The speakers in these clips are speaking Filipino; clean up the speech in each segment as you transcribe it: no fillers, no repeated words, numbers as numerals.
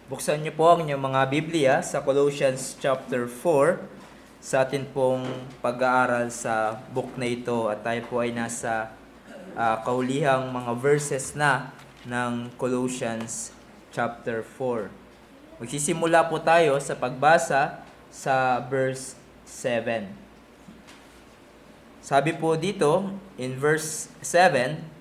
Buksan niyo po ang inyong mga Biblia sa Colossians chapter 4 sa atin pong pag-aaral sa book na ito at tayo po ay nasa kaulihang mga verses na ng Colossians chapter 4. Magsisimula po tayo sa pagbasa sa verse 7. Sabi po dito in verse 7,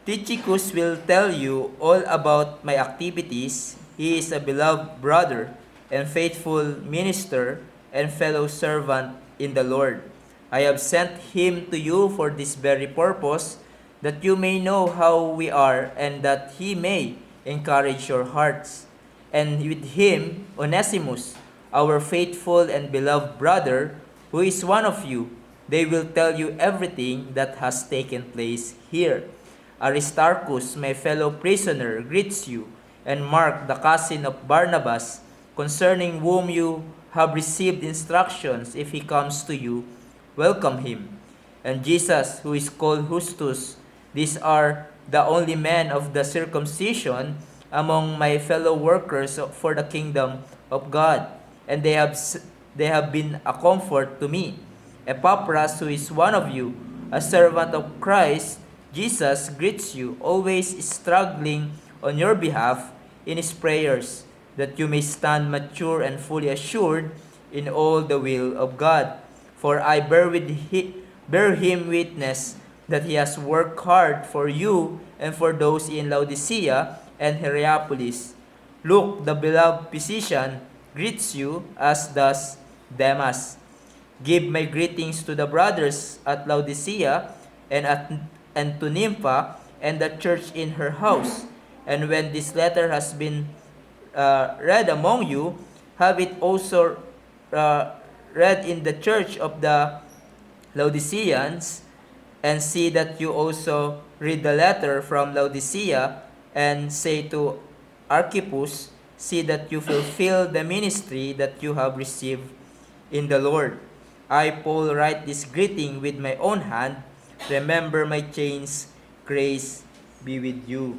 Tychicus will tell you all about my activities. He is a beloved brother and faithful minister and fellow servant in the Lord. I have sent him to you for this very purpose, that you may know how we are and that he may encourage your hearts. And with him, Onesimus, our faithful and beloved brother, who is one of you, they will tell you everything that has taken place here. Aristarchus, my fellow prisoner, greets you, and Mark, the cousin of Barnabas, concerning whom you have received instructions. If he comes to you, welcome him. And Jesus, who is called Justus, these are the only men of the circumcision among my fellow workers for the kingdom of God, and they have been a comfort to me. Epaphras, who is one of you, a servant of Christ Jesus, greets you, always struggling on your behalf in his prayers, that you may stand mature and fully assured in all the will of God. For I bear him witness that he has worked hard for you and for those in Laodicea and Hierapolis. Luke, the beloved physician, greets you, as does Demas. Give my greetings to the brothers at Laodicea and to Nympha and the church in her house. And when this letter has been read among you, have it also read in the church of the Laodiceans, and see that you also read the letter from Laodicea, and say to Archippus, see that you fulfill the ministry that you have received in the Lord. I, Paul, write this greeting with my own hand. Remember my chains, grace be with you.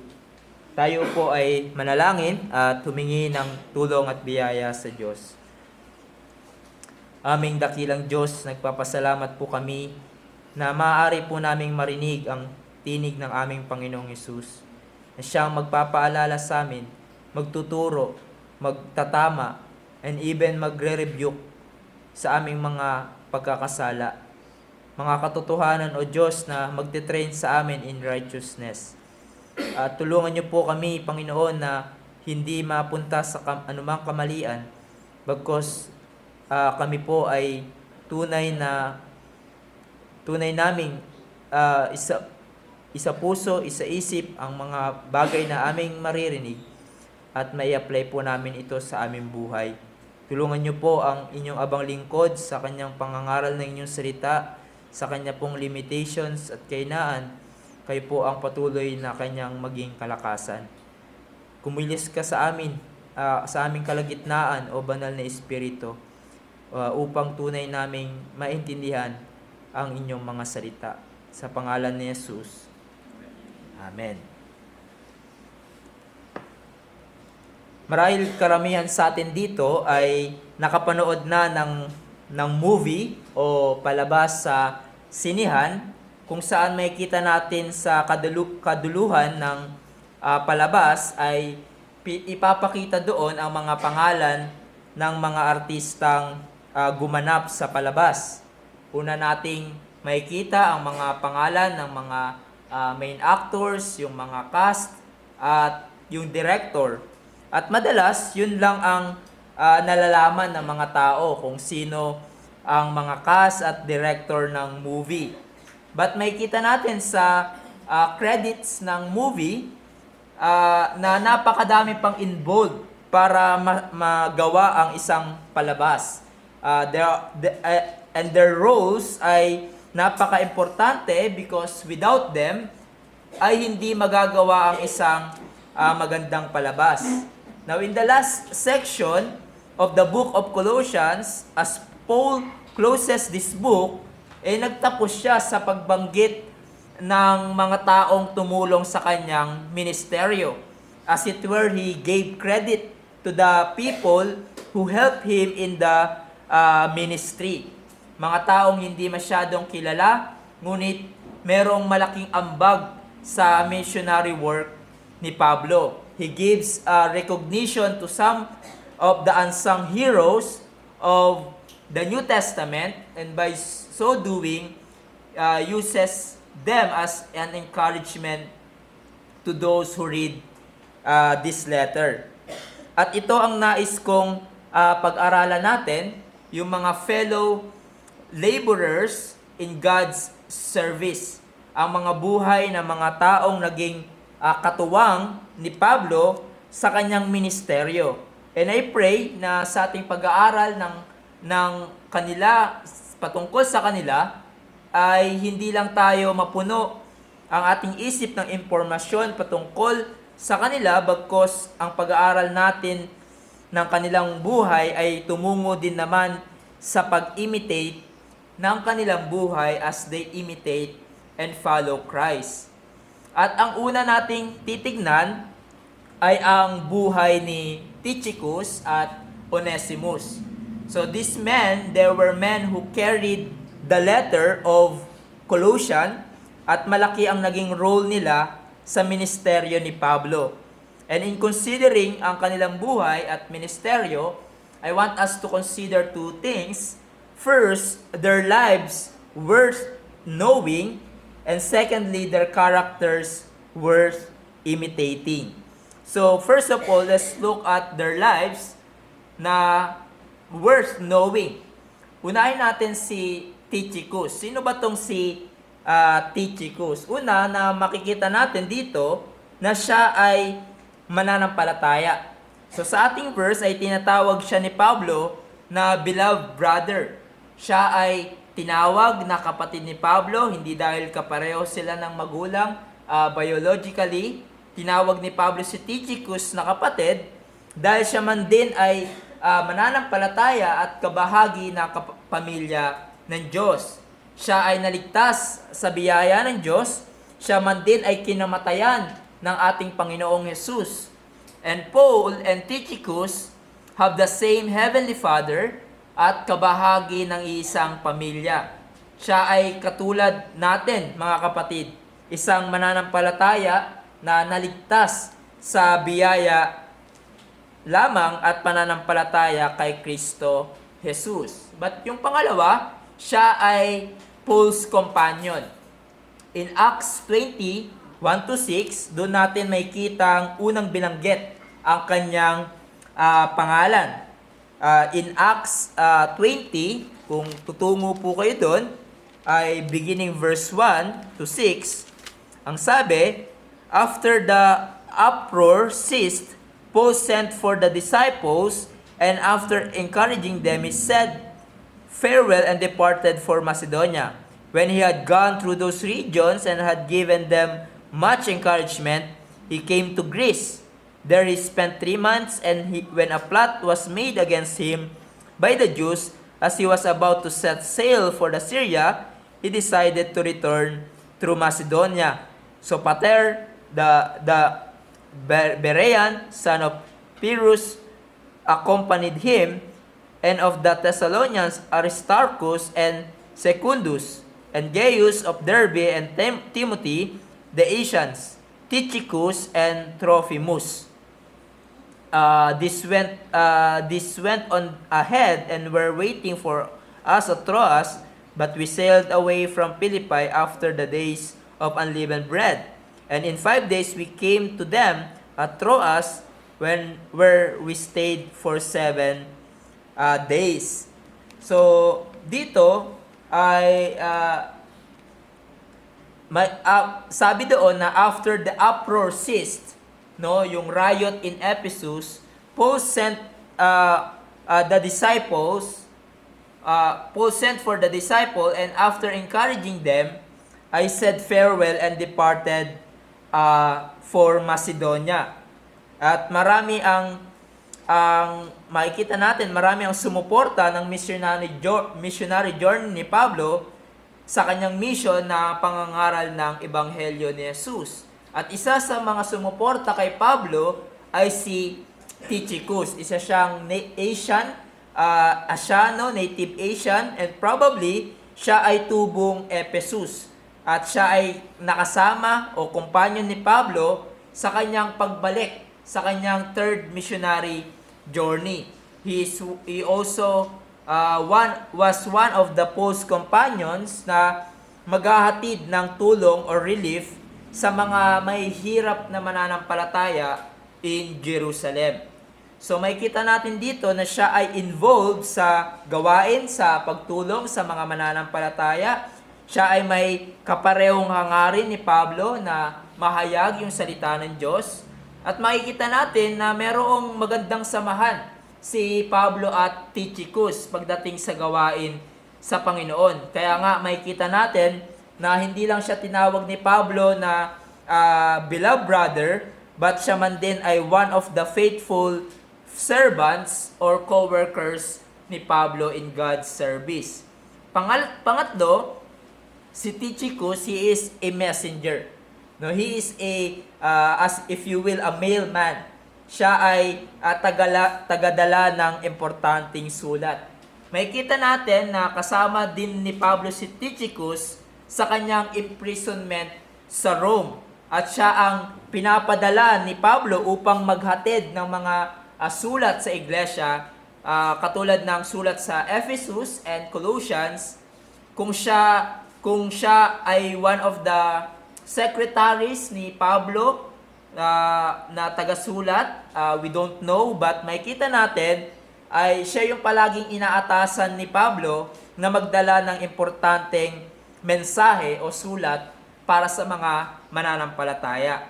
Tayo po ay manalangin at humingi ng tulong at biyaya sa Diyos. Aming dakilang Diyos, nagpapasalamat po kami na maaari po naming marinig ang tinig ng aming Panginoong Hesus, na siyang magpapaalala sa amin, magtuturo, magtatama, and even magre-rebuke sa aming mga pagkakasala. Mga katotohanan o Diyos na magte-train sa amin in righteousness. Tulungan niyo po kami, Panginoon, na hindi mapunta sa anumang kamalian, bagkus kami po ay tunay naming isa puso, isa isip ang mga bagay na aming maririnig at may apply po namin ito sa aming buhay. Tulungan niyo po ang inyong abang lingkod sa kanyang pangangaral ng inyong salita, sa kanya pong limitations at kainaan. Kayo po ang patuloy na kanyang maging kalakasan. Kumilos ka sa amin, sa aming kalagitnaan, o banal na Espiritu, upang tunay naming maintindihan ang inyong mga salita. Sa pangalan ni Jesus. Amen. Marahil karamihan sa atin dito ay nakapanood na ng movie o palabas sa sinihan, kung saan makikita natin sa kaduluhan ng palabas ay ipapakita doon ang mga pangalan ng mga artistang gumanap sa palabas. Una nating makikita ang mga pangalan ng mga main actors, yung mga cast, at yung director. At madalas, yun lang ang nalalaman ng mga tao kung sino ang mga cast at director ng movie. But makikita natin sa credits ng movie na napakadami pang involved para magawa ang isang palabas. And their roles ay napaka-importante because without them ay hindi magagawa ang isang magandang palabas. Now, in the last section of the book of Colossians, as Paul closes this book, nagtapos siya sa pagbanggit ng mga taong tumulong sa kanyang ministeryo. As it were, he gave credit to the people who helped him in the ministry. Mga taong hindi masyadong kilala, ngunit merong malaking ambag sa missionary work ni Pablo. He gives recognition to some of the unsung heroes of the New Testament, and by so doing, uses them as an encouragement to those who read this letter. At ito ang nais kong pag-aralan natin, yung mga fellow laborers in God's service. Ang mga buhay ng mga taong naging katuwang ni Pablo sa kanyang ministeryo. And I pray na sa ating pag-aaral ng kanila, patungkol sa kanila, ay hindi lang tayo mapuno ang ating isip ng impormasyon patungkol sa kanila, bagkos ang pag-aaral natin ng kanilang buhay ay tumungo din naman sa pag-imitate ng kanilang buhay as they imitate and follow Christ. At ang una nating titignan ay ang buhay ni Tychicus at Onesimus. So these men, there were men who carried the letter of Colossians, at malaki ang naging role nila sa ministeryo ni Pablo. And in considering ang kanilang buhay at ministeryo, I want us to consider two things. First, their lives worth knowing, and secondly, their characters worth imitating. So, first of all, let's look at their lives na worth knowing. Unahin natin si Tychicus. Sino ba tong si Tychicus? Una, na makikita natin dito na siya ay mananampalataya. So sa ating verse ay tinatawag siya ni Pablo na beloved brother. Siya ay tinawag na kapatid ni Pablo, hindi dahil kapareho sila ng magulang biologically. Tinawag ni Pablo si Tychicus na kapatid dahil siya man din ay mananampalataya at kabahagi ng pamilya ng Diyos. Siya ay naligtas sa biyaya ng Diyos. Siya man din ay kinamatayan ng ating Panginoong Jesus. And Paul and Tychicus have the same Heavenly Father at kabahagi ng isang pamilya. Siya ay katulad natin, mga kapatid, isang mananampalataya na naligtas sa biyaya lamang at pananampalataya kay Kristo Jesus. But yung pangalawa, siya ay Paul's companion. In Acts 20, 1-6, doon natin may kitang unang binanggit ang kanyang pangalan. In Acts 20, kung tutungo po kayo doon, ay beginning verse 1-6, ang sabi, after the uproar ceased, Paul sent for the disciples, and after encouraging them, he said farewell and departed for Macedonia. When he had gone through those regions and had given them much encouragement, he came to Greece. There he spent 3 months, and when a plot was made against him by the Jews, as he was about to set sail for the Syria, he decided to return through Macedonia. So Pater, the Berean, son of Pyrrhus, accompanied him, and of the Thessalonians, Aristarchus and Secundus, and Gaius of Derbe, and Timothy, the Asians, Tychicus and Trophimus. This went on ahead and were waiting for us at Troas, but we sailed away from Philippi after the days of unleavened bread. And in 5 days we came to them at Troas, where we stayed for 7 days. So dito ay sabi doon na after the uproar ceased, no, yung riot in Ephesus, Paul sent the disciples. Paul sent for the disciple, and after encouraging them, I said farewell and departed for Macedonia. At marami ang makikita natin, marami ang sumuporta ng missionary journey ni Pablo sa kanyang mission na pangangaral ng Ebanghelyo ni Jesus. At isa sa mga sumuporta kay Pablo ay si Tychicus. Isa siyang Asiano, native Asian, and probably siya ay tubong Ephesus. At siya ay nakasama o companion ni Pablo sa kanyang pagbalik sa kanyang third missionary journey. He also was one of the Paul's companions na maghahatid ng tulong or relief sa mga may hirap na mananampalataya in Jerusalem. So makikita natin dito na siya ay involved sa gawain, sa pagtulong sa mga mananampalataya. Siya ay may kaparehong hangarin ni Pablo na mahayag yung salita ng Diyos. At makikita natin na merong magandang samahan si Pablo at Tychicus pagdating sa gawain sa Panginoon. Kaya nga makikita natin na hindi lang siya tinawag ni Pablo na beloved brother, but siya man din ay one of the faithful servants or co-workers ni Pablo in God's service. Pangatlo, si Tychicus, he is a messenger. No, he is as if you will, a mailman. Siya ay tagadala ng importanteng sulat. Makikita natin na kasama din ni Pablo si Tychicus sa kanyang imprisonment sa Rome. At siya ang pinapadala ni Pablo upang maghatid ng mga sulat sa iglesia, katulad ng sulat sa Ephesus and Colossians. Kung siya ay one of the secretaries ni Pablo na tagasulat, we don't know, but makita natin ay siya yung palaging inaatasan ni Pablo na magdala ng importanteng mensahe o sulat para sa mga mananampalataya.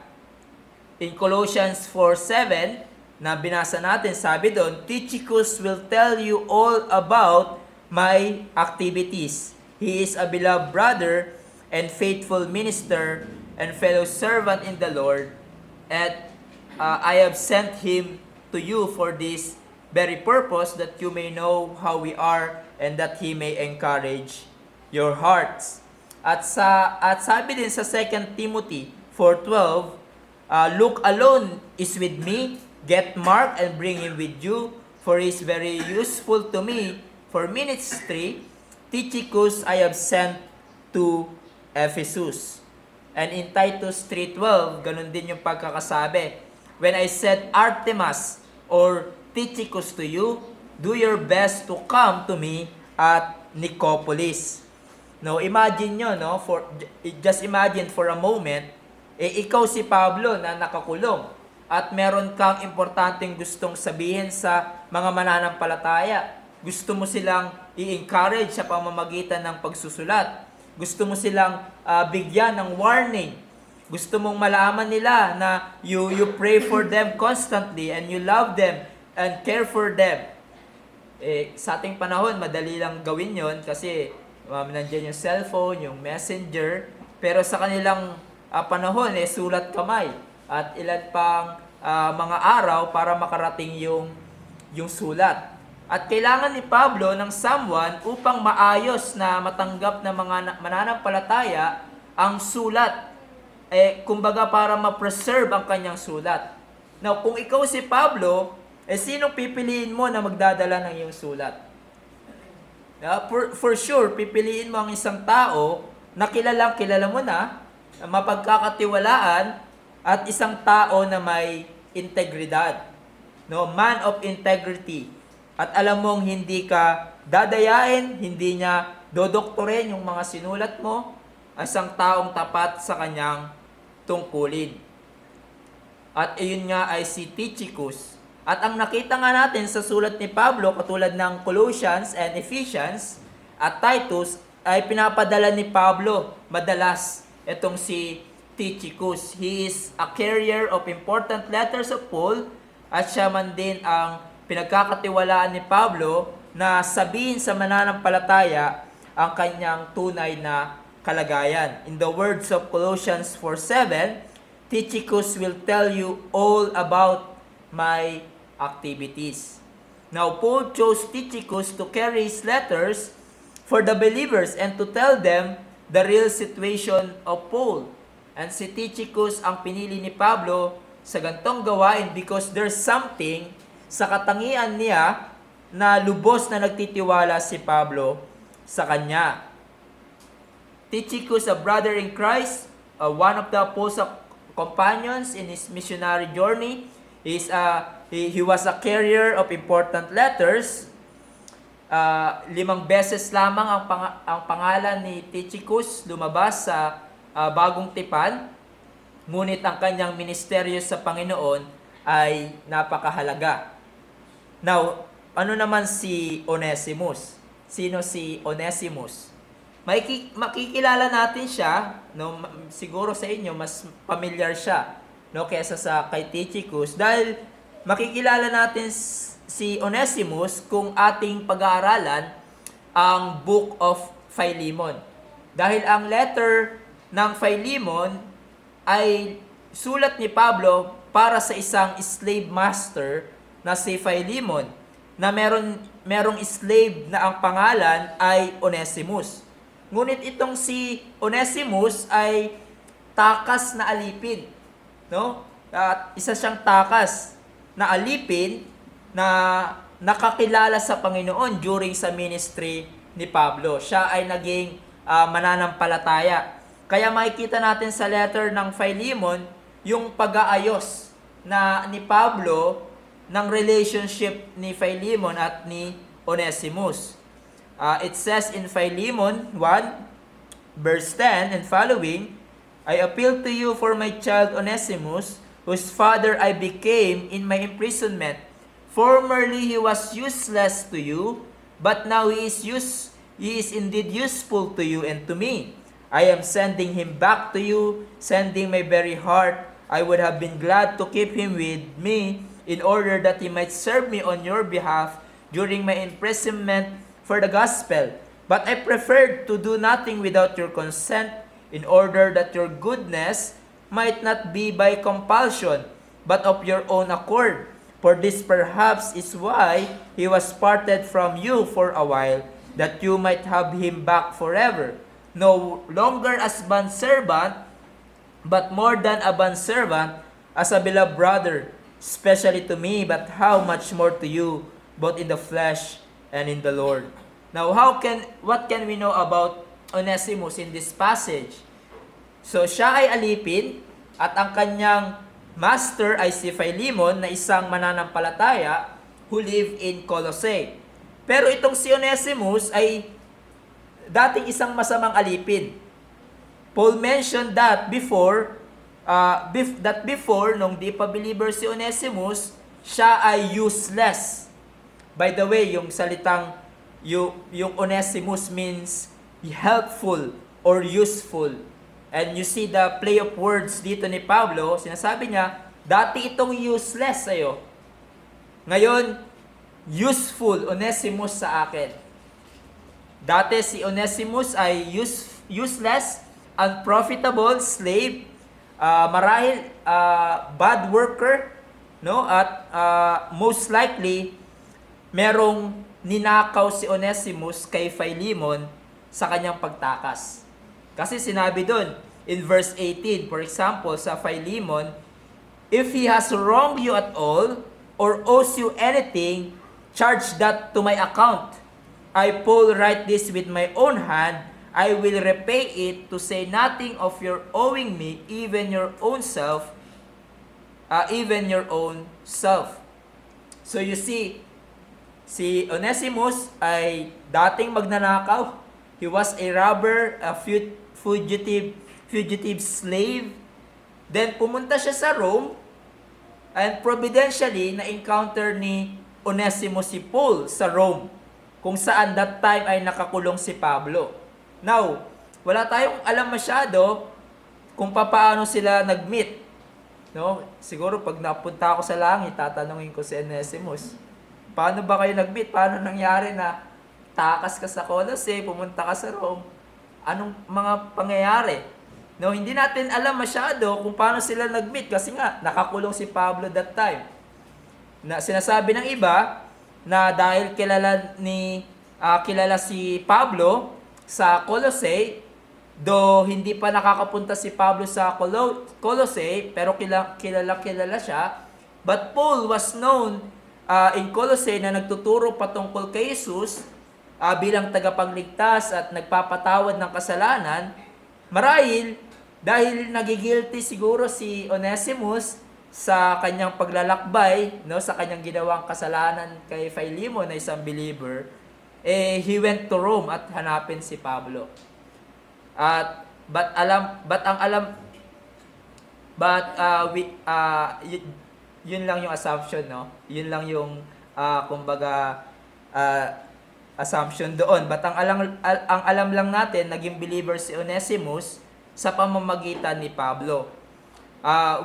In Colossians 4:7 na binasa natin, sabi doon, Tychicus will tell you all about my activities. He is a beloved brother and faithful minister and fellow servant in the Lord, and I have sent him to you for this very purpose, that you may know how we are and that he may encourage your hearts. At sabi din sa 2 Timothy 4:12, Luke alone is with me, get Mark and bring him with you, for he is very useful to me for ministry. Tychicus I have sent to Ephesus. And in Titus 3:12, ganun din yung pagkakasabi. When I said Artemas or Tychicus to you, do your best to come to me at Nicopolis. No, imagine nyo, no? Just imagine for a moment, ikaw si Pablo na nakakulong at meron kang importanteng gustong sabihin sa mga mananampalataya. Gusto mo silang i-encourage sa pamamagitan ng pagsusulat. Gusto mo silang bigyan ng warning. Gusto mong malaman nila na you pray for them constantly and you love them and care for them. Sa ating panahon, madali lang gawin yon kasi nandiyan yung cellphone, yung messenger. Pero sa kanilang panahon, sulat kamay at ilan pang mga araw para makarating yung sulat. At kailangan ni Pablo ng someone upang maayos na matanggap ng mga mananampalataya ang sulat. Kumbaga para ma-preserve ang kanyang sulat. Now, kung ikaw si Pablo, sinong pipiliin mo na magdadala ng iyong sulat? For sure, pipiliin mo ang isang tao na kilala mo na, mapagkakatiwalaan, at isang tao na may integridad. No, man of integrity. At alam mong hindi ka dadayain, hindi niya dodoktorin yung mga sinulat mo, isang taong tapat sa kanyang tungkulin. At iyon nga ay si Tychicus. At ang nakita nga natin sa sulat ni Pablo, katulad ng Colossians and Ephesians at Titus, ay pinapadala ni Pablo madalas itong si Tychicus. He is a carrier of important letters of Paul, at siya man din ang pinagkakatiwalaan ni Pablo na sabihin sa mananampalataya ang kanyang tunay na kalagayan. In the words of Colossians 4:7, Tychicus will tell you all about my activities. Now, Paul chose Tychicus to carry his letters for the believers and to tell them the real situation of Paul. And si Tychicus ang pinili ni Pablo sa gantong gawain because there's something sa katangian niya na lubos na nagtitiwala si Pablo sa kanya. Tychicus, a brother in Christ, one of the apostle companions in his missionary journey, he was a carrier of important letters. 5 beses lamang ang pangalan ni Tychicus lumabas sa Bagong Tipan, ngunit ang kanyang ministeryo sa Panginoon ay napakahalaga. Now, ano naman si Onesimus? Sino si Onesimus? Makikilala natin siya, no, siguro sa inyo mas familiar siya, no, kaysa sa kay Tychicus, dahil makikilala natin si Onesimus kung ating pag-aaralan ang Book of Philemon. Dahil ang letter ng Philemon ay sulat ni Pablo para sa isang slave master na si Philemon, na merong slave na ang pangalan ay Onesimus. Ngunit itong si Onesimus ay takas na alipin, no? At isa siyang takas na alipin na nakakilala sa Panginoon during sa ministry ni Pablo. Siya ay naging mananampalataya. Kaya makikita natin sa letter ng Philemon yung pag-aayos na ni Pablo ng relationship ni Philemon at ni Onesimus. It says in Philemon 1, verse 10 and following, I appeal to you for my child Onesimus, whose father I became in my imprisonment. Formerly he was useless to you, but now he is indeed useful to you and to me. I am sending him back to you, sending my very heart. I would have been glad to keep him with me in order that he might serve me on your behalf during my imprisonment for the gospel. But I preferred to do nothing without your consent, in order that your goodness might not be by compulsion, but of your own accord. For this perhaps is why he was parted from you for a while, that you might have him back forever, no longer as bondservant, but more than a bondservant, as a beloved brother, especially to me, but how much more to you, both in the flesh and in the Lord. Now, what can we know about Onesimus in this passage? So, siya ay alipin at ang kanyang master ay si Philemon na isang mananampalataya who live in Colossae. Pero itong si Onesimus ay dating isang masamang alipin. Paul mentioned that before, nung di pa believer si Onesimus, siya ay useless. By the way, yung salitang yung Onesimus means helpful or useful. And you see the play of words dito ni Pablo, sinasabi niya, dati itong useless sa'yo. Ngayon, useful Onesimus sa akin. Dati si Onesimus ay useless, unprofitable slave, marahil bad worker, no? At most likely merong ninakaw si Onesimus kay Philemon sa kanyang pagtakas. Kasi sinabi doon in verse 18, for example, sa Philemon, if he has wronged you at all or owes you anything, charge that to my account. I, Paul, write this with my own hand. I will repay it, to say nothing of your owing me, even your own self. So you see, si Onesimus ay dating magnanakaw. He was a robber, a fugitive slave. Then pumunta siya sa Rome, and providentially na-encounter ni Onesimus si Paul sa Rome, kung saan that time ay nakakulong si Pablo. Now, wala tayong alam masyado kung paano sila nag-meet. No? Siguro pag napunta ako sa langit, tatanungin ko si Onesimus, paano ba kayo nag-meet? Paano nangyari na takas ka sa Colossae, pumunta ka sa Rome? Anong mga pangyayari? No, hindi natin alam masyado kung paano sila nag-meet kasi nga nakakulong si Pablo that time. Na sinasabi ng iba na dahil kilala si Pablo sa Colossae, hindi pa nakakapunta si Pablo sa Colossae, pero kilala siya. But Paul was known in Colossae na nagtuturo patungkol kay Jesus bilang tagapagligtas at nagpapatawad ng kasalanan. Marahil, dahil nagigilty siguro si Onesimus sa kanyang paglalakbay, no, sa kanyang ginawang kasalanan kay Philemon na isang believer, he went to Rome at hanapin si Pablo. At yun lang yung assumption, no? Yun lang yung kumbaga assumption doon. But ang alam lang natin, naging believer si Onesimus sa pamamagitan ni Pablo.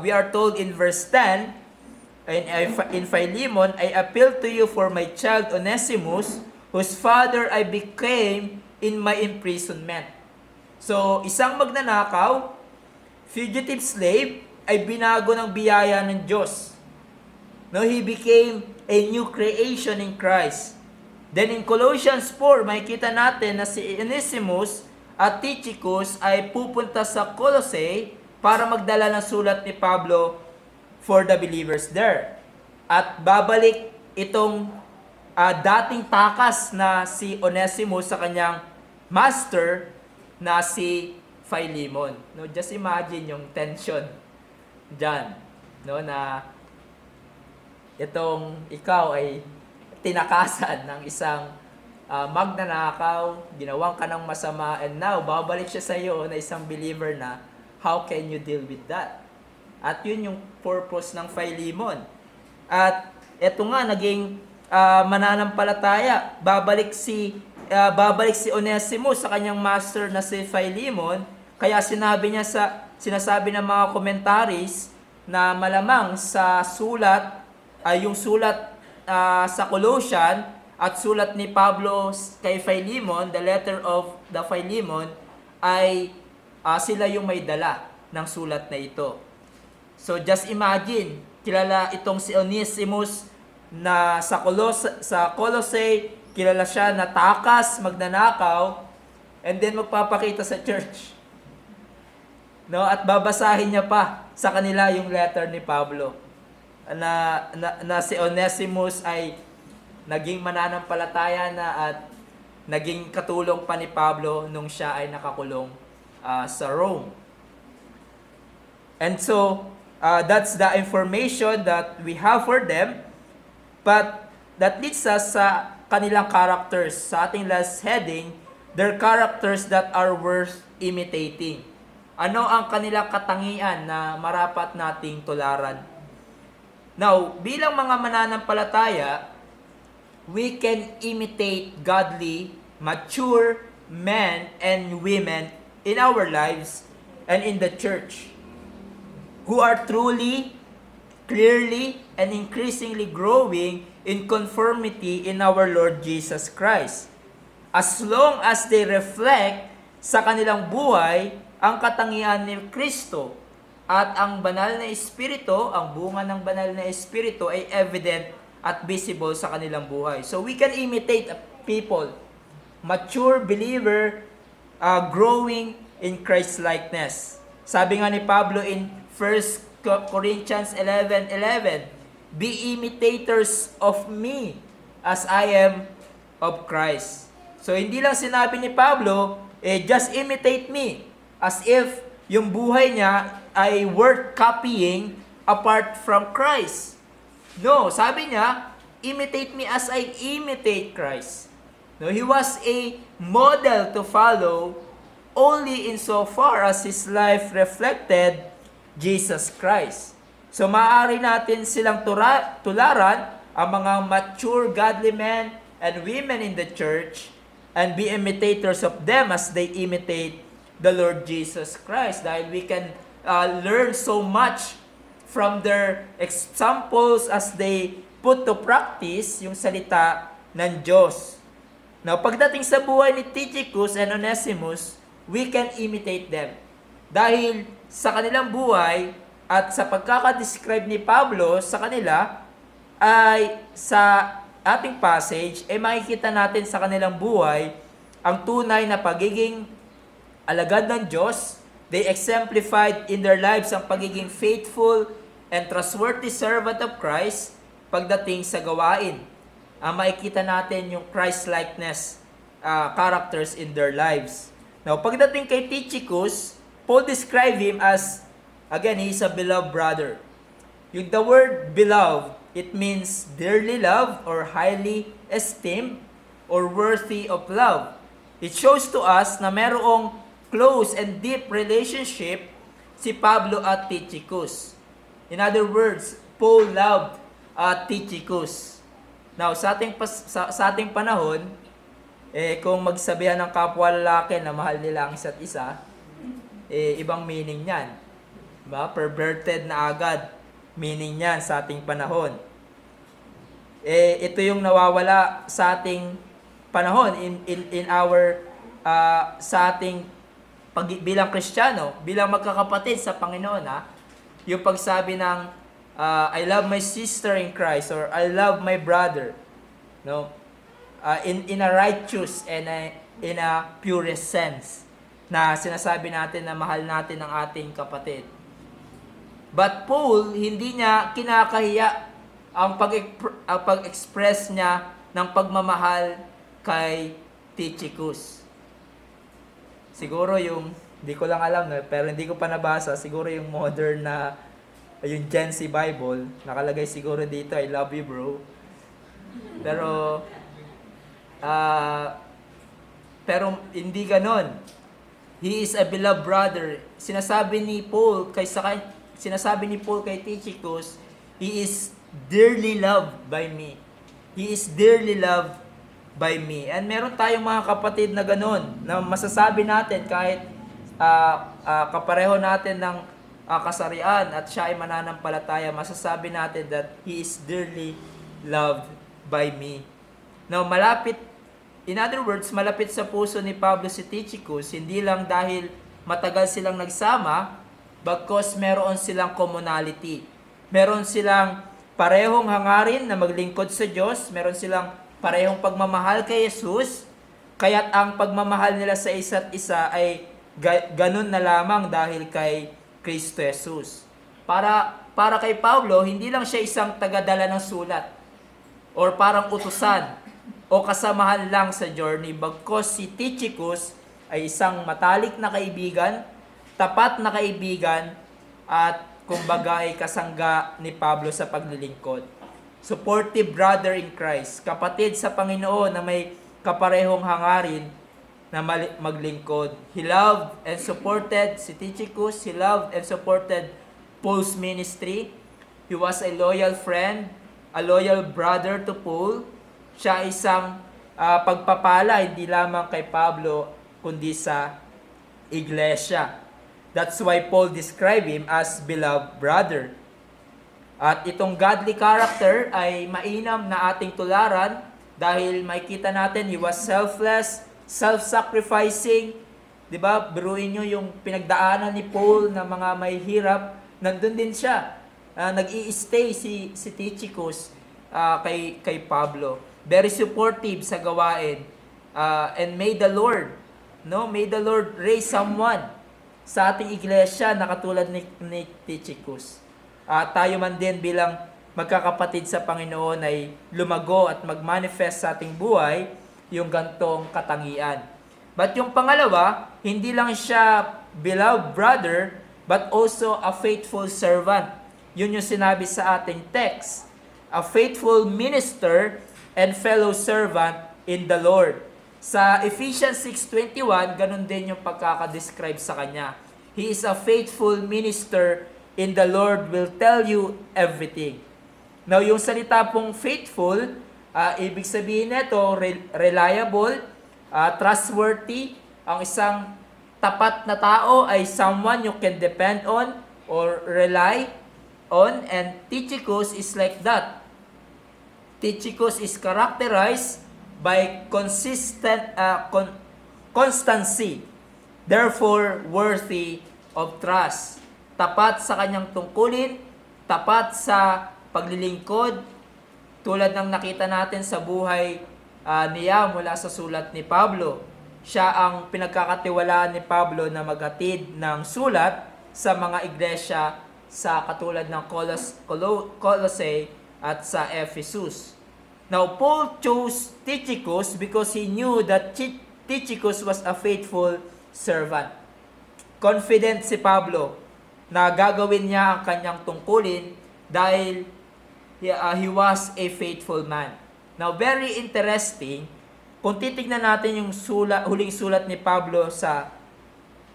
We are told in verse 10, in Philemon, I appeal to you for my child Onesimus, whose father I became in my imprisonment. So, isang magnanakaw, fugitive slave, ay binago ng biyaya ng Diyos. No, he became a new creation in Christ. Then in Colossians 4, makikita natin na si Onesimus at Tychicus ay pupunta sa Colossae para magdala ng sulat ni Pablo for the believers there. At babalik itong dating takas na si Onesimus sa kanyang master na si Philemon. No, just imagine yung tension diyan, no, na itong ikaw ay tinakasan ng isang magnanakaw, ginawang ka ng masama, and now babalik siya sa iyo na isang believer na. How can you deal with that? At yun yung purpose ng Philemon. At eto nga, naging mananampalataya. Babalik si Onesimus sa kanyang master na si Philemon. Kaya sinasabi ng mga commentaries na malamang sa sulat, yung sulat sa Colossian at sulat ni Pablo kay Philemon, the letter of the Philemon, ay sila yung may dala ng sulat na ito. So just imagine, kilala itong si Onesimus na sa Colossae, kilala siya na takas, magnanakaw, and then magpapakita sa church. No, at babasahin niya pa sa kanila yung letter ni Pablo na si Onesimus ay naging mananampalataya na at naging katulong pa ni Pablo nung siya ay nakakulong sa Rome. And so, that's the information that we have for them. But that leads us sa kanilang characters. Sa ating last heading, their characters that are worth imitating. Ano ang kanilang katangian na marapat nating tularan? Now, bilang mga mananampalataya, we can imitate godly, mature men and women in our lives and in the church who are truly, clearly, and increasingly growing in conformity in our Lord Jesus Christ. As long as they reflect sa kanilang buhay ang katangian ni Kristo at ang banal na Espiritu, ang bunga ng banal na Espiritu ay evident at visible sa kanilang buhay. So we can imitate people, mature believer, growing in Christ-likeness. Sabi nga ni Pablo in 1 Corinthians 11:11, be imitators of me as I am of Christ. So hindi lang sinabi ni Pablo, just imitate me, as if yung buhay niya ay worth copying apart from Christ. No, sabi niya, imitate me as I imitate Christ. No, he was a model to follow only insofar as his life reflected Jesus Christ. So maaari natin silang tularan ang mga mature godly men and women in the church and be imitators of them as they imitate the Lord Jesus Christ. Dahil we can learn so much from their examples as they put to practice yung salita ng Diyos. Now, pagdating sa buhay ni Tychicus and Onesimus, we can imitate them. Dahil sa kanilang buhay at sa pagkakadescribe ni Pablo sa kanila, ay sa ating passage, ay makikita natin sa kanilang buhay ang tunay na pagiging alagad ng Diyos. They exemplified in their lives ang pagiging faithful and trustworthy servant of Christ pagdating sa gawain. Makikita natin yung Christ-likeness characters in their lives. Now, pagdating kay Tychicus, Paul described him as, again, he is a beloved brother. Yung the word beloved, it means dearly loved or highly esteemed or worthy of love. It shows to us na merong close and deep relationship si Pablo at Tychicus. In other words, Paul loved Tychicus. Now, sa ating panahon, kung magsabihan ng kapwa lalaki na mahal nila ang isa't isa, ibang meaning niyan. Diba? Perverted na agad meaning niyan sa ating panahon. Ito yung nawawala sa ating panahon in our sa ating bilang Kristiyano, bilang magkakapatid sa Panginoon, yung pagsabi ng I love my sister in Christ or I love my brother, no? In a righteous and in a purest sense, na sinasabi natin na mahal natin ang ating kapatid. But Paul, hindi niya kinakahiya ang pag-express niya ng pagmamahal kay Tychicus. Siguro hindi ko lang alam, pero hindi ko pa nabasa, siguro yung modern na, yung Gen Z Bible, nakalagay siguro dito, I love you bro. Pero hindi ganon. He is a beloved brother. Sinasabi ni Paul kay Tychicus, he is dearly loved by me. He is dearly loved by me. And meron tayong mga kapatid na ganon, na masasabi natin kahit kapareho natin ng kasarian at siya ay mananampalataya, masasabi natin that he is dearly loved by me. Now, in other words, malapit sa puso ni Pablo si Tychicus, hindi lang dahil matagal silang nagsama, bagkos meron silang commonality. Meron silang parehong hangarin na maglingkod sa Diyos, meron silang parehong pagmamahal kay Jesus, kaya't ang pagmamahal nila sa isa't isa ay ganun na lamang dahil kay Kristo Jesus. Para kay Pablo, hindi lang siya isang tagadala ng sulat or parang utusan o kasamahan lang sa journey, bagkos si Tychicus ay isang matalik na kaibigan, tapat na kaibigan, at kumbaga ay kasangga ni Pablo sa paglilingkod. Supportive brother in Christ, kapatid sa Panginoon na may kaparehong hangarin na maglingkod. He loved and supported si Tychicus. He loved and supported Paul's ministry. He was a loyal friend, a loyal brother to Paul. Siya isang pagpapala, hindi lamang kay Pablo, kundi sa iglesia. That's why Paul described him as beloved brother. At itong godly character ay mainam na ating tularan dahil makikita natin, he was selfless, self-sacrificing. Diba? Biruin nyo yung pinagdaanan ni Paul na mga may hirap. Nandun din siya. Nag-i-stay si Tychicus kay Pablo. Very supportive sa gawain. And may the Lord raise someone sa ating iglesia na katulad ni Tychicus. Tayo man din bilang magkakapatid sa Panginoon ay lumago at mag-manifest sa ating buhay yung gantong katangian. But yung pangalawa, hindi lang siya beloved brother, but also a faithful servant. Yun yung sinabi sa ating text. A faithful minister and fellow servant in the Lord. Sa Ephesians 6:21, ganun din yung pagkakadescribe sa kanya. He is a faithful minister in the Lord, will tell you everything. Now, yung salita pong faithful, ibig sabihin nito, reliable, trustworthy. Ang isang tapat na tao ay someone you can depend on or rely on, and Tychicus is like that. Tychicus is characterized by constancy, therefore worthy of trust. Tapat sa kanyang tungkulin, tapat sa paglilingkod, tulad ng nakita natin sa buhay niya mula sa sulat ni Pablo. Siya ang pinagkakatiwalaan ni Pablo na maghatid ng sulat sa mga iglesia sa katulad ng Colossae at sa Ephesus. Now, Paul chose Tychicus because he knew that Tychicus was a faithful servant. Confident si Pablo na gagawin niya ang kanyang tungkulin dahil he was a faithful man. Now, very interesting, kung titignan natin yung huling sulat ni Pablo sa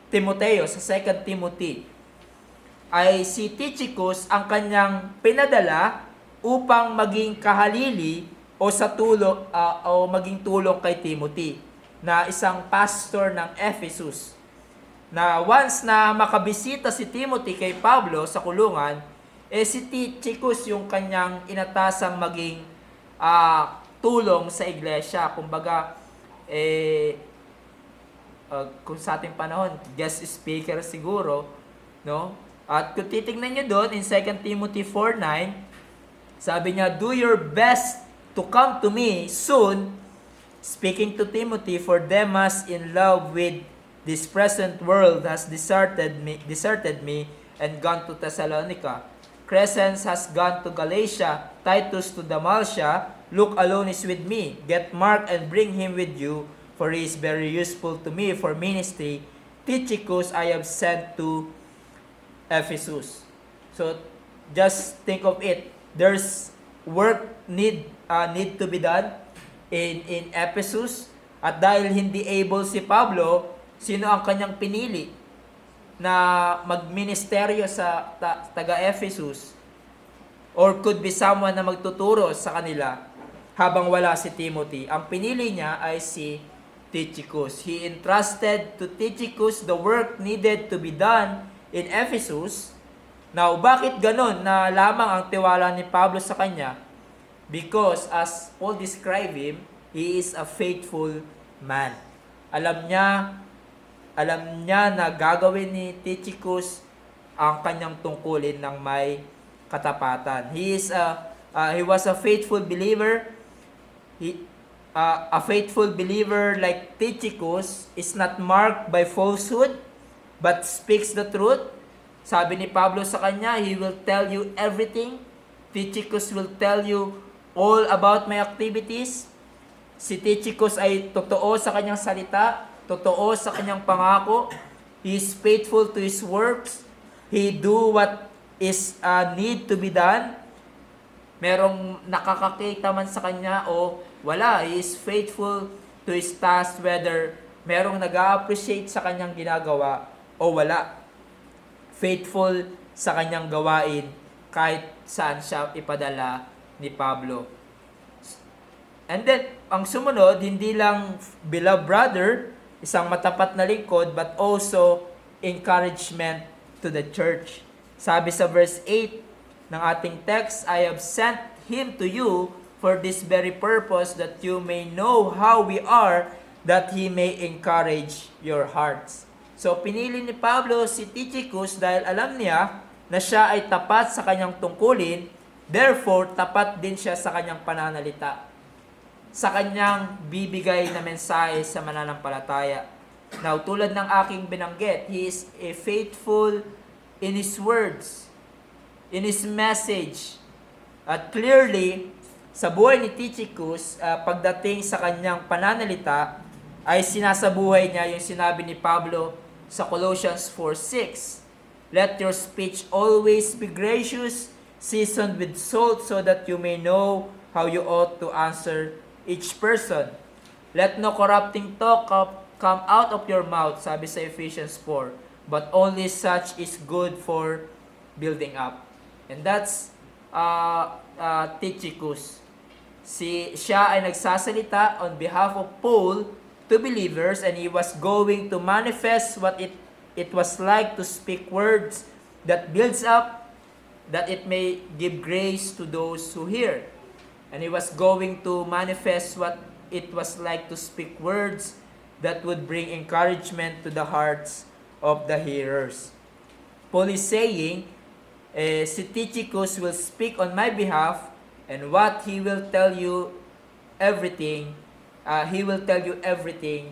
Timoteo, sa 2 Timothy, ay si Tychicus ang kanyang pinadala upang maging kahalili o maging tulong kay Timothy, na isang pastor ng Ephesus. Na once na makabisita si Timothy kay Pablo sa kulungan, si Tychicus yung kanyang inatasang maging tulong sa iglesia. Kumbaga, kung sa ating panahon, guest speaker siguro, no? At kung titignan nyo doon, in 2 Timothy 4:9, sabi niya, "Do your best to come to me soon," speaking to Timothy, "for Demas in love with this present world has deserted me and gone to Thessalonica. Crescens has gone to Galatia, Titus to Dalmatia, Luke alone is with me. Get Mark and bring him with you, for he is very useful to me for ministry. Tychicus I have sent to Ephesus." So, just think of it. There's work need to be done in Ephesus. At dahil hindi able si Pablo, sino ang kanyang pinili na magministeryo sa taga-Ephesus? Or could be someone na magtuturo sa kanila habang wala si Timothy. Ang pinili niya ay si Tychicus. He entrusted to Tychicus the work needed to be done in Ephesus. Now, bakit ganon na lamang ang tiwala ni Pablo sa kanya? Because as Paul described him, he is a faithful man. Alam niya na gagawin ni Tychicus ang kanyang tungkulin ng may katapatan. He was a faithful believer. A faithful believer like Tychicus is not marked by falsehood, but speaks the truth. Sabi ni Pablo sa kanya, he will tell you everything. Tychicus will tell you all about my activities. Si Tychicus ay totoo sa kanyang salita, totoo sa kanyang pangako. He is faithful to his works. He do what is need to be done. Merong nakakakita man sa kanya o wala, he is faithful to his task, whether merong nag-a-appreciate sa kanyang ginagawa o wala. Faithful sa kanyang gawain kahit saan siya ipadala ni Pablo. And then, ang sumunod, hindi lang beloved brother, isang matapat na lingkod, but also encouragement to the church. Sabi sa verse 8 ng ating text, "I have sent him to you for this very purpose, that you may know how we are, that he may encourage your hearts." So, pinili ni Pablo si Tychicus dahil alam niya na siya ay tapat sa kanyang tungkulin, therefore, tapat din siya sa kanyang pananalita, sa kanyang bibigay na mensahe sa mananampalataya. Now, tulad ng aking binanggit, he is a faithful in his words, in his message. At clearly, sa buhay ni Tychicus, pagdating sa kanyang pananalita, ay sinasabuhay niya yung sinabi ni Pablo sa Colossians 4:6. "Let your speech always be gracious, seasoned with salt, so that you may know how you ought to answer each person. Let no corrupting talk come out of your mouth," sabi sa Ephesians 4, "but only such is good for building up." And that's Tychicus. Siya ay nagsasalita on behalf of Paul to believers, and he was going to manifest what it was like to speak words that builds up, that it may give grace to those who hear. And he was going to manifest what it was like to speak words that would bring encouragement to the hearts of the hearers. Paul is saying, si Tychicus will speak on my behalf, and what he will tell you everything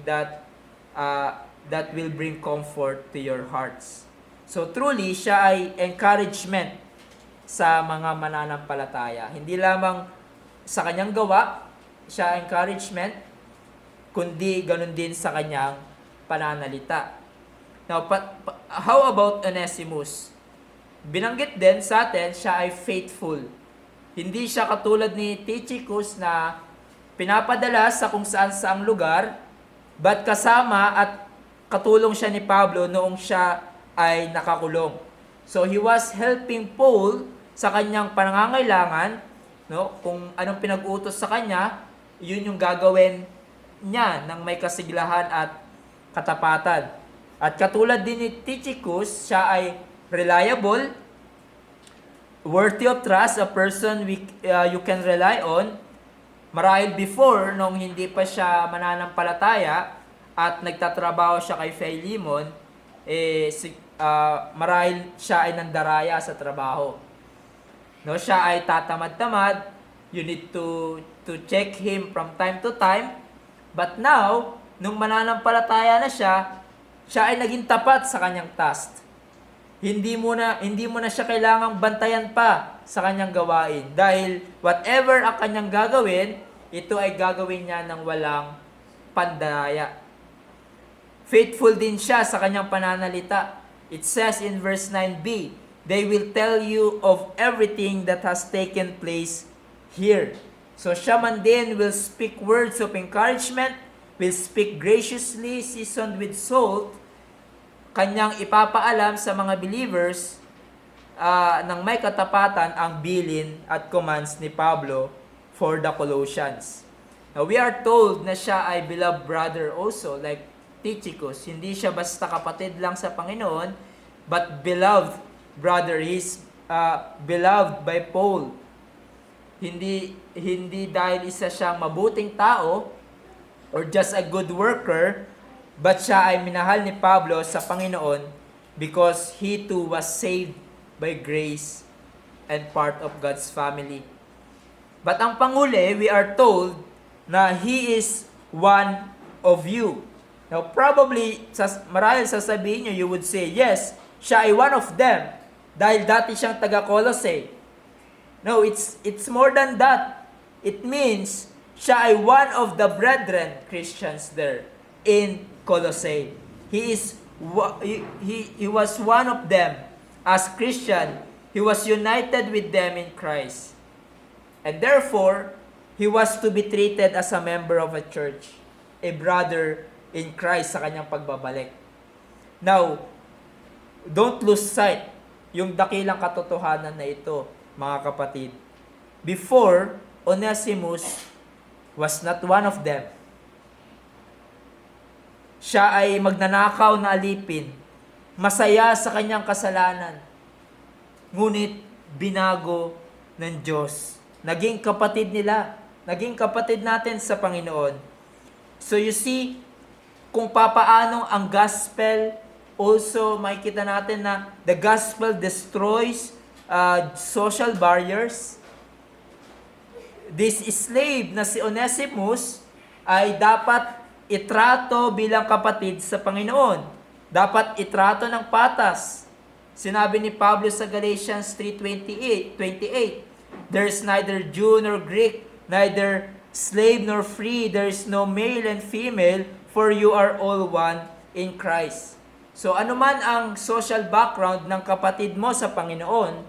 that that will bring comfort to your hearts. So truly, siya ay encouragement sa mga mananampalataya. Hindi lamang sa kanyang gawa, siya ay encouragement, kundi ganun din sa kanyang pananalita. Now, how about Onesimus? Binanggit din sa atin, siya ay faithful. Hindi siya katulad ni Tychicus na pinapadala sa kung saan saang lugar, but kasama at katulong siya ni Pablo noong siya ay nakakulong. So he was helping Paul sa kanyang pangangailangan, no? Kung anong pinag-utos sa kanya, yun yung gagawin niya ng may kasiglahan at katapatan. At katulad din ni Tychicus, siya ay reliable, worthy of trust, a person you can rely on. Marahil before, nung hindi pa siya mananampalataya at nagtatrabaho siya kay Philemon, marahil siya ay nandaraya sa trabaho. No, siya ay tatamad-tamad. You need to check him from time to time. But now, nung mananampalataya na siya ay naging tapat sa kanyang task. Hindi mo na siya kailangang bantayan pa sa kanyang gawain dahil whatever ang kanyang gagawin, ito ay gagawin niya ng walang pandaya. Faithful din siya sa kanyang pananalita. It says in verse 9b, they will tell you of everything that has taken place here. So siya man din will speak words of encouragement, will speak graciously, seasoned with salt, kanyang ipapaalam sa mga believers ng may katapatan ang bilin at commands ni Pablo for the Colossians. Now, we are told na siya ay beloved brother also, like Tychicus. Hindi siya basta kapatid lang sa Panginoon, but beloved brother. He's beloved by Paul. Hindi dahil isa siyang mabuting tao or just a good worker, but siya ay minahal ni Pablo sa Panginoon because he too was saved by grace and part of God's family. But ang panghuli, we are told na he is one of you. Now probably, marahil sasabihin nyo, you would say, yes, siya ay one of them dahil dati siyang taga-Colossae. No, it's more than that. It means siya ay one of the brethren, Christians there in Colossae. He was one of them. As Christian, he was united with them in Christ. And therefore, he was to be treated as a member of a church, a brother in Christ sa kanyang pagbabalik. Now, don't lose sight yung dakilang katotohanan na ito, mga kapatid. Before, Onesimus was not one of them. Siya ay magnanakaw na alipin, masaya sa kanyang kasalanan, ngunit binago ng Diyos. Naging kapatid nila, naging kapatid natin sa Panginoon. So you see, kung papaano ang gospel, also makikita natin na the gospel destroys social barriers. This slave na si Onesimus ay dapat itrato bilang kapatid sa Panginoon. Dapat itrato ng patas. Sinabi ni Pablo sa Galatians 3:28, there is neither Jew nor Greek, neither slave nor free, there is no male and female, for you are all one in Christ. So anuman ang social background ng kapatid mo sa Panginoon,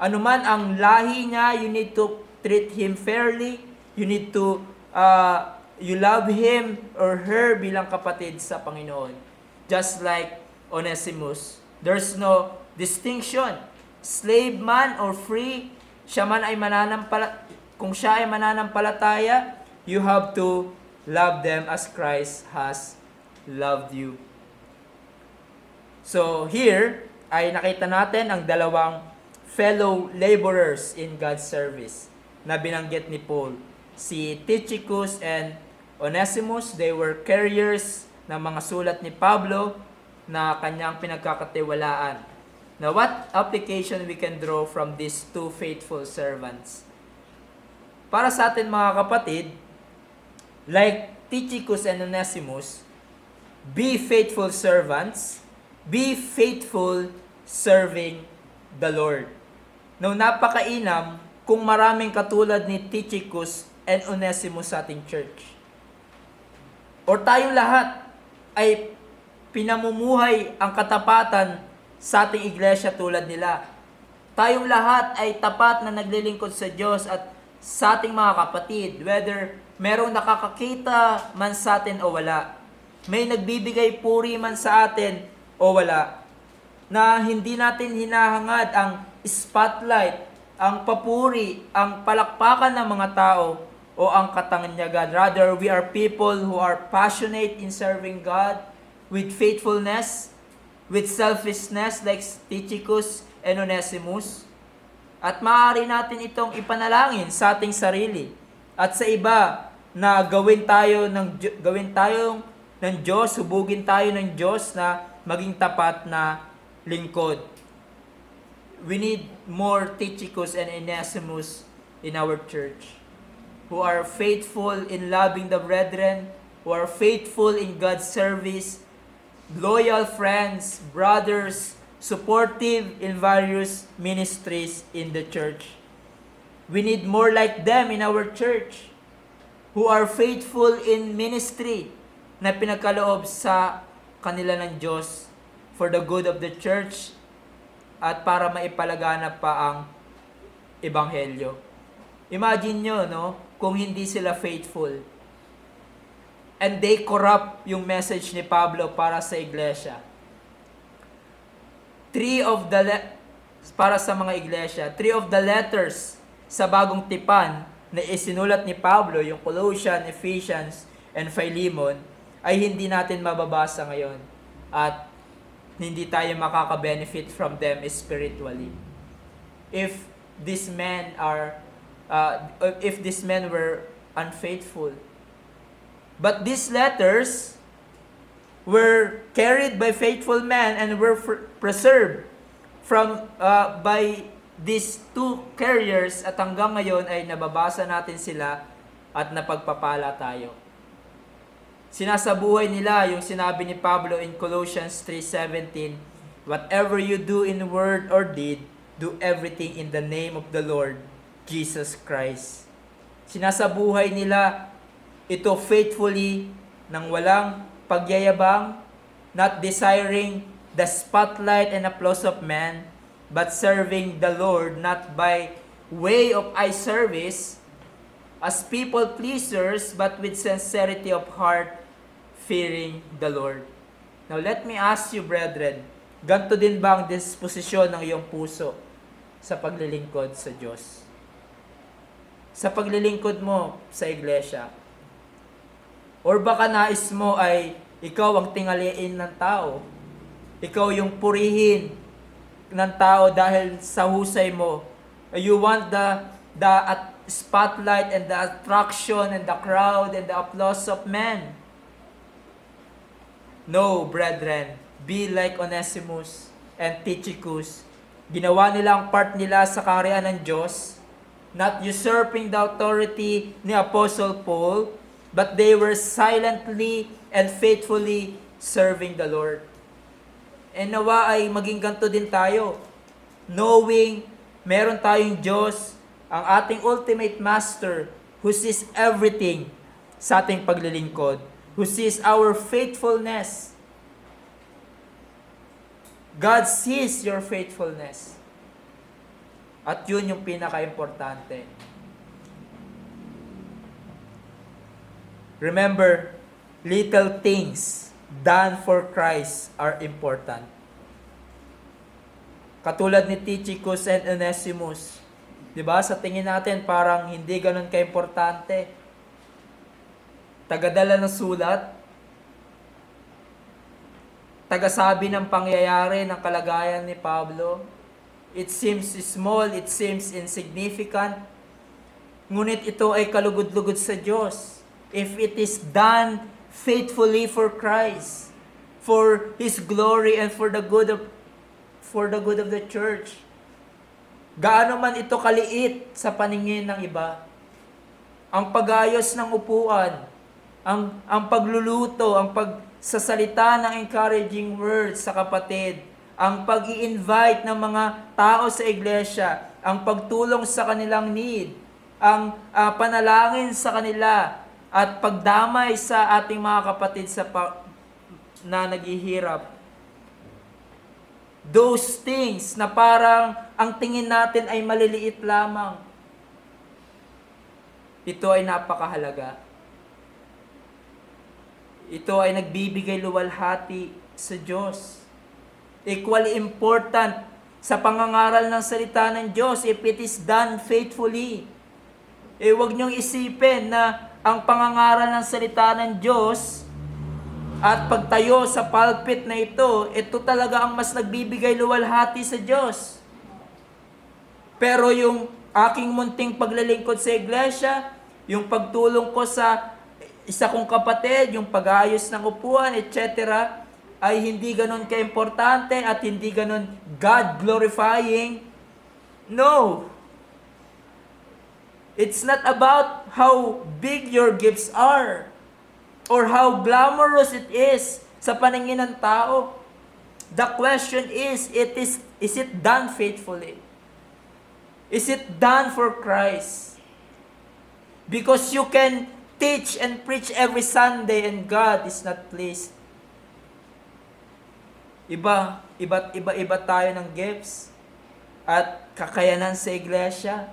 anuman ang lahi niya, you need to treat him fairly, you need to you love him or her bilang kapatid sa Panginoon. Just like Onesimus, there's no distinction. Slave man or free, kung siya ay mananampalataya, you have to love them as Christ has loved you. So here ay nakita natin ang dalawang fellow laborers in God's service na binanggit ni Paul. Si Tychicus and Onesimus, they were carriers ng mga sulat ni Pablo na kanyang pinagkakatiwalaan. Now, what application we can draw from these two faithful servants? Para sa atin mga kapatid, like Tychicus and Onesimus, Be faithful servants. Be faithful serving the Lord. Now, napakainam kung maraming katulad ni Tychicus and Onesimus sa ating church. Or tayong lahat ay pinamumuhay ang katapatan sa ating iglesia tulad nila. Tayong lahat ay tapat na naglilingkod sa Diyos at sa ating mga kapatid, whether merong nakakakita man sa atin o wala. May nagbibigay puri man sa atin o wala. Na hindi natin hinahangad ang spotlight, ang papuri, ang palakpakan ng mga tao o ang katanyagan. Rather, we are people who are passionate in serving God with faithfulness, with selfishness like Tychicus and Onesimus. At maaari natin itong ipanalangin sa ating sarili at sa iba na gawin tayo ng Diyos, hubugin tayo ng Diyos na maging tapat na lingkod. We need more Tychicus and Onesimus in our church who are faithful in loving the brethren, who are faithful in God's service, loyal friends, brothers, supportive in various ministries in the church. We need more like them in our church who are faithful in ministry na pinagkaloob sa kanila ng Diyos for the good of the church at para maipalaganap pa ang ebanghelyo. Imagine nyo, no, kung hindi sila faithful and they corrupt yung message ni Pablo para sa iglesia. Para sa mga iglesia, 3 of the letters sa bagong tipan na isinulat ni Pablo, yung Colossians, Ephesians, and Philemon, ay hindi natin mababasa ngayon at hindi tayo makaka-benefit from them spiritually. If these men were unfaithful. But these letters were carried by faithful men and were preserved by these 2 carriers at hanggang ngayon ay nababasa natin sila at napagpapala tayo. Sinasabuhay nila yung sinabi ni Pablo in Colossians 3:17, "Whatever you do in word or deed, do everything in the name of the Lord Jesus Christ." Sinasabuhay nila ito faithfully nang walang pagyayabang, not desiring the spotlight and applause of man, but serving the Lord not by way of eye service as people pleasers, but with sincerity of heart, fearing the Lord. Now let me ask you, brethren, ganito din ba ang disposisyon ng iyong puso sa paglilingkod sa Diyos? Sa paglilingkod mo sa iglesia? Or baka nais mo ay ikaw ang tingaliin ng tao? Ikaw yung purihin ng tao dahil sa husay mo? You want the spotlight and the attraction and the crowd and the applause of men? No, brethren, be like Onesimus and Tychicus. Ginawa nila ang part nila sa kaharian ng Diyos, not usurping the authority ni Apostle Paul, but they were silently and faithfully serving the Lord. And nawa ay maging ganito din tayo, knowing meron tayong Diyos, ang ating ultimate master, who sees everything sa ating paglilingkod, who sees our faithfulness. God sees your faithfulness. At yun yung pinaka-importante. Remember, little things done for Christ are important. Katulad ni Tychicus and Onesimus. Diba? Sa tingin natin, parang hindi ganun ka-importante. Tagadala ng sulat, tagasabi ng pangyayari ng kalagayan ni Pablo. It seems small, it seems insignificant, ngunit ito ay kalugod-lugod sa Diyos. If it is done faithfully for Christ, for His glory and for the good of the church. Gaano man ito kaliit sa paningin ng iba. Ang pag-ayos ng upuan, ang pagluluto, sa salita ng encouraging words sa kapatid, ang pag-i-invite ng mga tao sa iglesia, ang pagtulong sa kanilang need, ang panalangin sa kanila, at pagdamay sa ating mga kapatid na naghihirap. Those things na parang ang tingin natin ay maliliit lamang, ito ay napakahalaga. Ito ay nagbibigay luwalhati sa Diyos. Equally important sa pangangaral ng salita ng Diyos if it is done faithfully. Huwag niyong isipin na ang pangangaral ng salita ng Diyos at pagtayo sa pulpit na ito talaga ang mas nagbibigay luwalhati sa Diyos. Pero yung aking munting paglilingkod sa iglesia, yung pagtulong ko sa isa kong kapatid, yung pag-ayos ng upuan, etc., ay hindi ganun kaimportante at hindi ganun God-glorifying. No! It's not about how big your gifts are or how glamorous it is sa paningin ng tao. The question is it done faithfully? Is it done for Christ? Because you can teach and preach every Sunday and God is not pleased. Iba tayo ng gifts at kakayanan sa iglesia.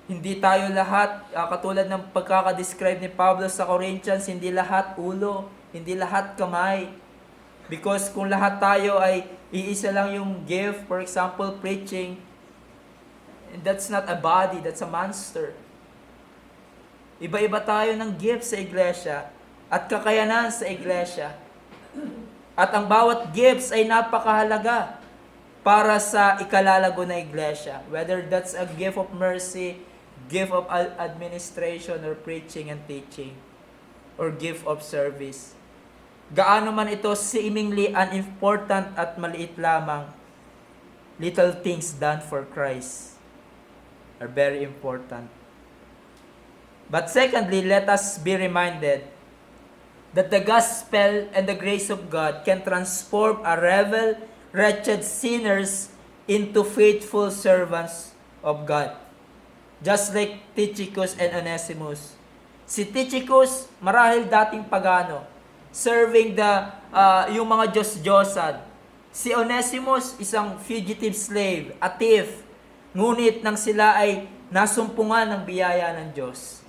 Hindi tayo lahat, katulad ng pagkakadescribe ni Pablo sa Corinthians, hindi lahat ulo, hindi lahat kamay. Because kung lahat tayo ay iisa lang yung gift, for example, preaching, that's not a body, that's a monster. Iba-iba tayo ng gift sa iglesia at kakayanan sa iglesia. At ang bawat gifts ay napakahalaga para sa ikalalago na iglesia. Whether that's a gift of mercy, gift of administration, or preaching and teaching, or gift of service. Gaano man ito seemingly unimportant at maliit lamang, little things done for Christ are very important. But secondly, let us be reminded that the gospel and the grace of God can transform a rebel, wretched sinners into faithful servants of God. Just like Tychicus and Onesimus. Si Tychicus, marahil dating pagano, serving yung mga Diyos-Diyosan. Si Onesimus, isang fugitive slave, a thief. Ngunit nang sila ay nasumpungan ng biyaya ng Diyos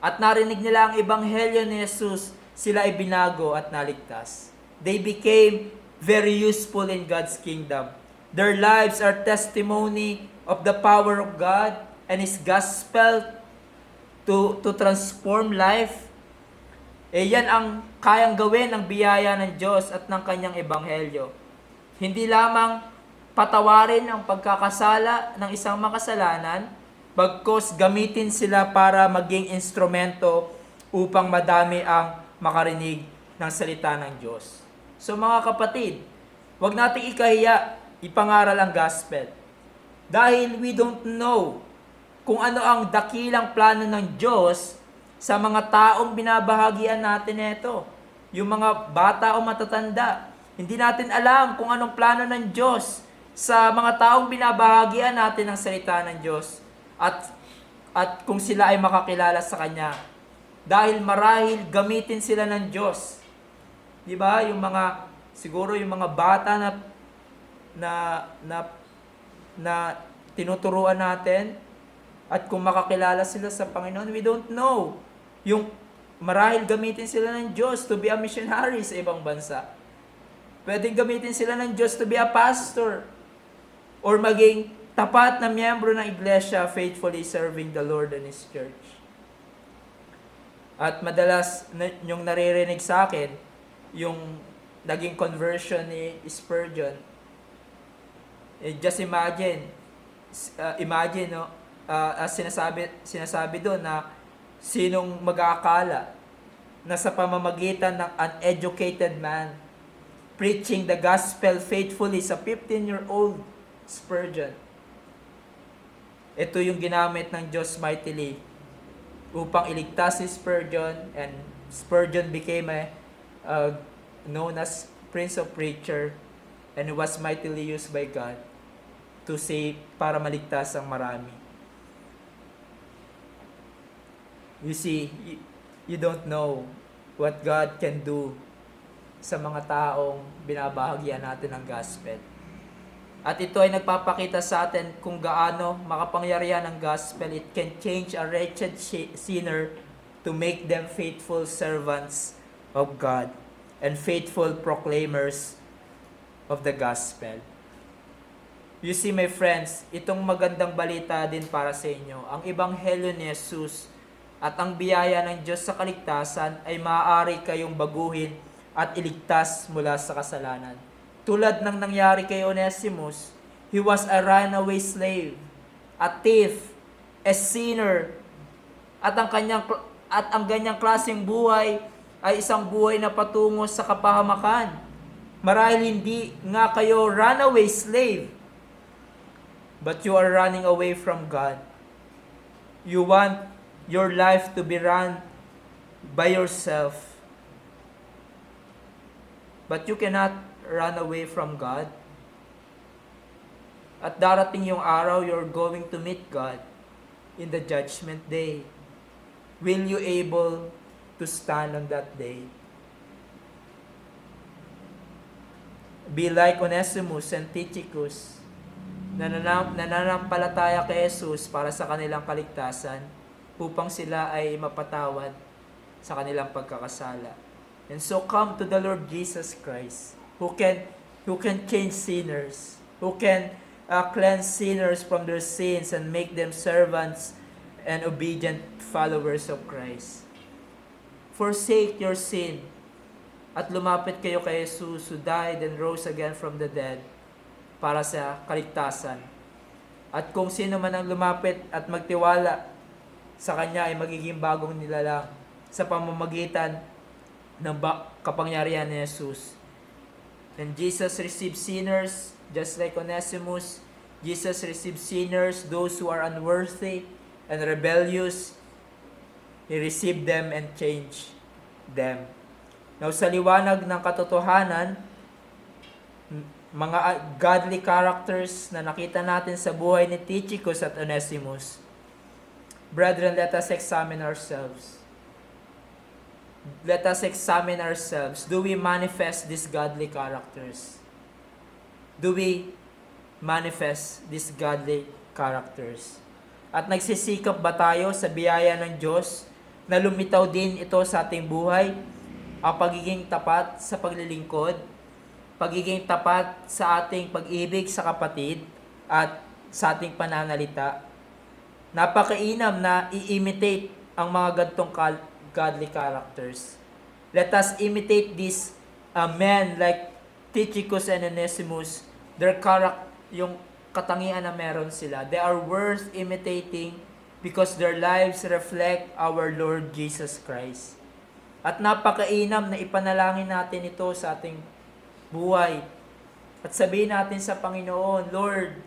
at narinig nila ang ebanghelyo ni Jesus, sila ay binago at naligtas. They became very useful in God's kingdom. Their lives are testimony of the power of God and His gospel to transform life. Yan ang kayang gawin ng biyaya ng Diyos at ng kanyang ebanghelyo. Hindi lamang patawarin ang pagkakasala ng isang makasalanan, bagkus gamitin sila para maging instrumento upang madami ang makarinig ng salita ng Diyos. So mga kapatid, huwag nating ikahiya ipangaral ang gospel. Dahil we don't know kung ano ang dakilang plano ng Diyos sa mga taong binabahagian natin ito. Yung mga bata o matatanda. Hindi natin alam kung anong plano ng Diyos sa mga taong binabahagian natin ng salita ng Diyos. At kung sila ay makakilala sa Kanya. Dahil marahil gamitin sila ng Diyos. Di ba? Siguro yung mga bata na tinuturuan natin, at kung makakilala sila sa Panginoon, we don't know. Yung marahil gamitin sila ng Diyos to be a missionary sa ibang bansa. Pwedeng gamitin sila ng Diyos to be a pastor. Or maging tapat na miyembro ng iglesia, faithfully serving the Lord and His church. At madalas yung naririnig sa akin, yung naging conversion ni Spurgeon. Just imagine, no? Sinasabi doon na sinong mag-aakala na sa pamamagitan ng uneducated man preaching the gospel faithfully sa 15-year-old Spurgeon. Ito yung ginamit ng Diyos mightily upang iligtas si Spurgeon and Spurgeon became known as Prince of Preacher, and was mightily used by God to save, para maligtas ang marami. You see, you don't know what God can do sa mga taong binabahagyan natin ng gospel. At ito ay nagpapakita sa atin kung gaano makapangyarihan ang gospel. It can change a wretched sinner to make them faithful servants of God and faithful proclaimers of the gospel. You see, my friends, itong magandang balita din para sa inyo. Ang ebanghelyo ni Jesus at ang biyaya ng Diyos sa kaligtasan ay maaari kayong baguhin at iligtas mula sa kasalanan. Tulad ng nangyari kay Onesimus, he was a runaway slave, a thief, a sinner, at ang ganyang klaseng buhay ay isang buhay na patungo sa kapahamakan. Marahil hindi nga kayo runaway slave, but you are running away from God. You want your life to be run by yourself, but you cannot run away from God. At darating yung araw, you're going to meet God in the judgment day. Will you able to stand on that day? Be like Onesimus and Tychicus, nananampalataya kay Jesus para sa kanilang kaligtasan, upang sila ay mapatawad sa kanilang pagkakasala. And so come to the Lord Jesus Christ, who can change sinners, who can cleanse sinners from their sins and make them servants and obedient followers of Christ. Forsake your sin at lumapit kayo kay Jesus, who died and rose again from the dead para sa kaligtasan. At kung sino man ang lumapit at magtiwala sa Kanya ay magiging bagong nilalang sa pamamagitan ng kapangyarihan ni Jesus. And Jesus received sinners, just like Onesimus. Jesus received sinners, those who are unworthy and rebellious. He received them and changed them. Now, sa liwanag ng katotohanan, mga godly characters na nakita natin sa buhay ni Tychicus at Onesimus, brethren, let us examine ourselves. Let us examine ourselves. Do we manifest these godly characters? Do we manifest these godly characters? At nagsisikap ba tayo sa biyaya ng Diyos na lumitaw din ito sa ating buhay? Ang pagiging tapat sa paglilingkod, pagiging tapat sa ating pag-ibig sa kapatid, at sa ating pananalita. Napakainam na i-imitate ang mga gantong godly characters. Let us imitate these men like Tychicus and Onesimus. Their yung katangian na meron sila. They are worth imitating because their lives reflect our Lord Jesus Christ. At napakainam na ipanalangin natin ito sa ating buhay. At sabihin natin sa Panginoon, Lord,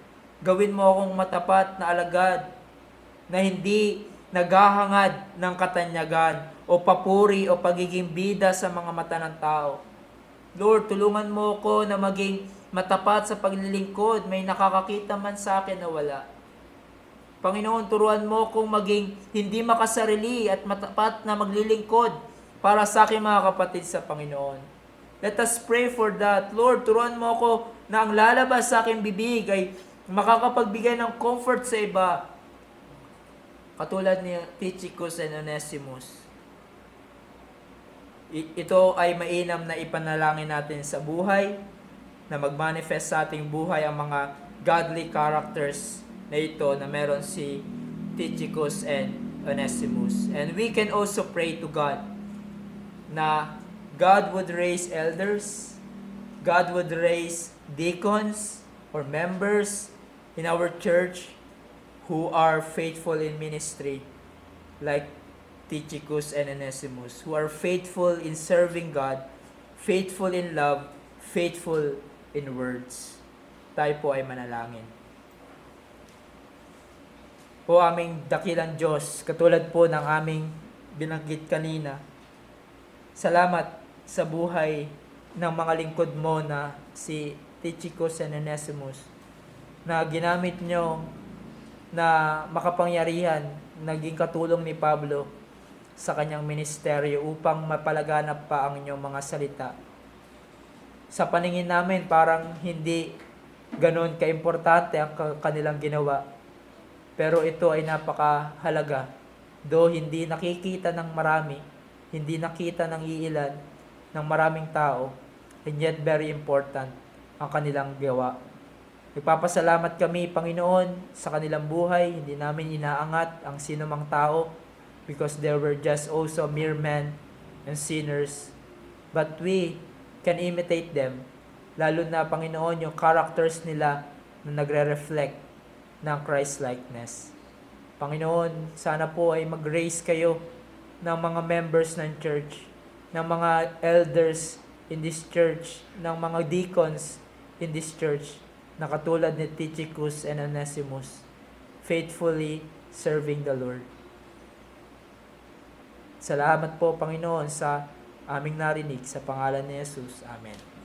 gawin mo akong matapat na alagad na hindi naghahangad ng katanyagan o papuri o pagiging bida sa mga mata ng tao. Lord, tulungan mo ko na maging matapat sa paglilingkod, may nakakakita man sa akin na wala. Panginoon, turuan mo kong maging hindi makasarili at matapat na maglilingkod para sa aking mga kapatid sa Panginoon. Let us pray for that. Lord, turuan mo ko na ang lalabas sa aking bibig ay makakapagbigay ng comfort sa iba. Katulad ni Tychicus and Onesimus. Ito ay mainam na ipanalangin natin sa buhay, na mag-manifest sa ating buhay ang mga godly characters na ito na meron si Tychicus and Onesimus. And we can also pray to God na God would raise elders, God would raise deacons or members in our church who are faithful in ministry, like Tychicus and Onesimus, who are faithful in serving God, faithful in love, faithful in words. Tayo po ay manalangin. O aming dakilang Diyos, katulad po ng aming binanggit kanina, Salamat sa buhay ng mga lingkod mo na si Tychicus and Onesimus na ginamit nyo na makapangyarihan, naging katulong ni Pablo sa kanyang ministeryo upang mapalaganap pa ang inyong mga salita. Sa paningin namin, parang hindi ganon kaimportante ang kanilang ginawa. Pero ito ay napakahalaga. Though hindi nakikita ng marami, hindi nakita ng iilan, ng maraming tao, and yet very important ang kanilang gawa. Nagpapasalamat kami, Panginoon, sa kanilang buhay. Hindi namin inaangat ang sinumang tao because they were just also mere men and sinners. But we can imitate them. Lalo na, Panginoon, yung characters nila na nagre-reflect ng Christ-likeness. Panginoon, sana po ay mag-raise kayo ng mga members ng church, ng mga elders in this church, ng mga deacons in this church, na katulad ni Tychicus and Onesimus, faithfully serving the Lord. Salamat po, Panginoon, sa aming narinig sa pangalan ni Jesus. Amen.